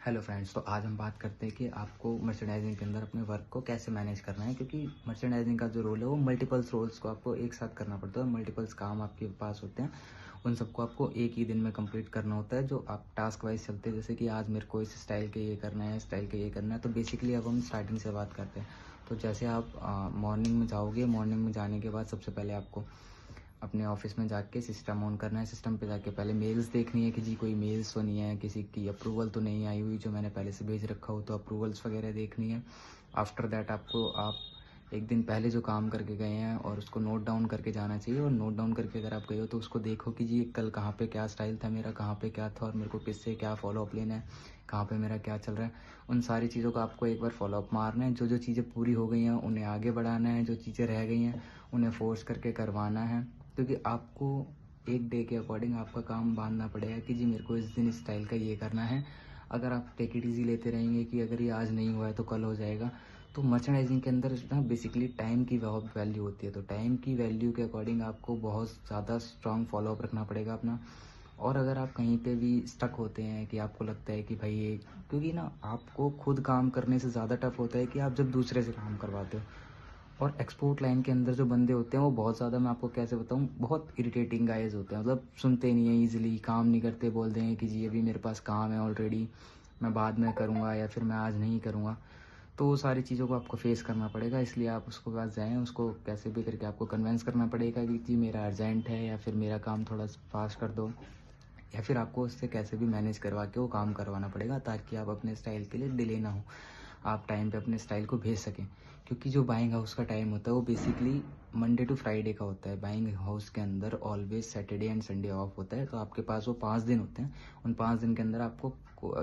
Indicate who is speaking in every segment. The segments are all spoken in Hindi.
Speaker 1: हेलो फ्रेंड्स, तो आज हम बात करते हैं कि आपको मर्चेंडाइजिंग के अंदर अपने वर्क को कैसे मैनेज करना है। क्योंकि मर्चेंडाइजिंग का जो रोल है वो मल्टीपल्स रोल्स को आपको एक साथ करना पड़ता है और मल्टीपल्स काम आपके पास होते हैं। उन सबको आपको एक ही दिन में कंप्लीट करना होता है, जो आप टास्क वाइज चलते हैं। जैसे कि आज मेरे को इस स्टाइल के ये करना है, स्टाइल के ये करना है। तो बेसिकली अब हम स्टार्टिंग से बात करते हैं। तो जैसे आप मॉर्निंग में जाओगे, मॉर्निंग में जाने के बाद सबसे पहले आपको अपने ऑफिस में जाके सिस्टम ऑन करना है। सिस्टम पे जाके पहले मेल्स देखनी है कि जी कोई मेल्स तो नहीं है, किसी की अप्रूवल तो नहीं आई हुई जो मैंने पहले से भेज रखा हो, तो अप्रूवल्स वगैरह देखनी है। आफ्टर दैट आपको आप एक दिन पहले जो काम करके गए हैं और उसको नोट डाउन करके जाना चाहिए। और नोट डाउन करके अगर आप गए हो तो उसको देखो कि जी कल कहाँ पे क्या स्टाइल था मेरा, कहाँ पे क्या था और मेरे को किससे क्या फॉलो अप लेना है, कहाँ पे मेरा क्या चल रहा है। उन सारी चीज़ों को आपको एक बार फॉलो अप मारना है। जो जो चीज़ें पूरी हो गई हैं उन्हें आगे बढ़ाना है, जो चीज़ें रह गई हैं उन्हें फोर्स करके करवाना है। क्योंकि आपको एक डे के अकॉर्डिंग आपका काम बांधना पड़ेगा कि जी मेरे को इस दिन इस स्टाइल का ये करना है। अगर आप टेक इट ईजी लेते रहेंगे कि अगर ये आज नहीं हुआ है तो कल हो जाएगा, तो मर्चेंडाइजिंग के अंदर ना बेसिकली टाइम की बहुत वैल्यू होती है। तो टाइम की वैल्यू के अकॉर्डिंग आपको बहुत ज़्यादा स्ट्रांग फॉलोअप रखना पड़ेगा अपना। और अगर आप कहीं पे भी स्टक होते हैं कि आपको लगता है कि भाई ये, क्योंकि ना आपको खुद काम करने से ज़्यादा टफ होता है कि आप जब दूसरे से काम करवाते हो। और एक्सपोर्ट लाइन के अंदर जो बंदे होते हैं वो बहुत ज़्यादा, मैं आपको कैसे बताऊँ, बहुत इरिटेटिंग गाइज होते हैं। मतलब सुनते नहीं हैं, ईजिली काम नहीं करते, बोल देंगे कि जी अभी मेरे पास काम है ऑलरेडी, मैं बाद में करूँगा या फिर मैं आज नहीं करूँगा। तो वो सारी चीज़ों को आपको फेस करना पड़ेगा। इसलिए आप उसको पास जाएँ, उसको कैसे भी करके आपको कन्विंस करना पड़ेगा कि जी मेरा अर्जेंट है या फिर मेरा काम थोड़ा फास्ट कर दो, या फिर आपको उससे कैसे भी मैनेज करवा के वो काम करवाना पड़ेगा ताकि आप अपने स्टाइल के लिए डिले ना हो, आप टाइम पे अपने स्टाइल को भेज सकें। क्योंकि जो बाइंग हाउस का टाइम होता है वो बेसिकली मंडे टू फ्राइडे का होता है। बाइंग हाउस के अंदर always Saturday and Sunday off होता है। तो आपके पास वो 5 दिन होते हैं। उन 5 दिन के अंदर आपको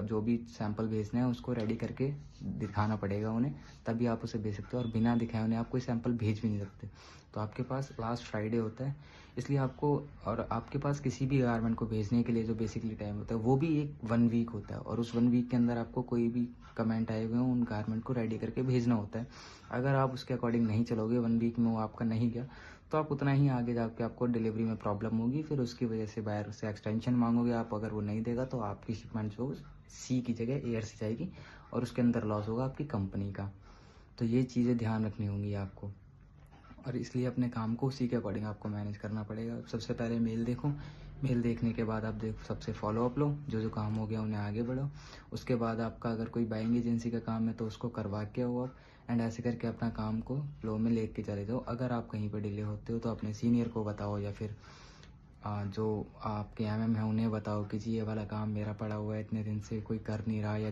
Speaker 1: जो भी सैंपल भेजना है उसको रेडी करके दिखाना पड़ेगा उन्हें, तभी आप उसे भेज सकते हो। और बिना दिखाए उन्हें आप कोई सैंपल भेज भी नहीं सकते। तो आपके पास लास्ट फ्राइडे होता है, इसलिए आपको, और आपके पास किसी भी गारमेंट को भेजने के लिए जो बेसिकली टाइम होता है वो भी एक 1 वीक होता है। और उस 1 वीक के अंदर आपको कोई भी कमेंट आए हुए हैं उन गारमेंट को रेडी करके भेजना होता है। अगर आप उसके अकॉर्डिंग नहीं चलोगे, 1 वीक में वो आपका नहीं गया, तो आप उतना ही आगे जाके आपको डिलीवरी में प्रॉब्लम होगी। फिर उसकी वजह से बायर से एक्सटेंशन मांगोगे आप, अगर वो नहीं देगा तो आपकी शिपमेंट जो सी की जगह एयर से जाएगी और उसके अंदर लॉस होगा आपकी कंपनी का। तो ये चीज़ें ध्यान रखनी होंगी आपको। और इसलिए अपने काम को उसी के अकॉर्डिंग आपको मैनेज करना पड़ेगा। सबसे पहले मेल देखो, मेल देखने के बाद आप देखो सबसे फॉलो अप लो, जो जो काम हो गया उन्हें आगे बढ़ो। उसके बाद आपका अगर कोई बाइंग एजेंसी का काम है तो उसको करवा के आओ आप। एंड ऐसे करके अपना काम को फ्लो में लेके चले जाओ। अगर आप कहीं पर डिले होते हो तो अपने सीनियर को बताओ या फिर जो आपके एमएम है उन्हें बताओ कि जी ये वाला काम मेरा पड़ा हुआ है, इतने दिन से कोई कर नहीं रहा, या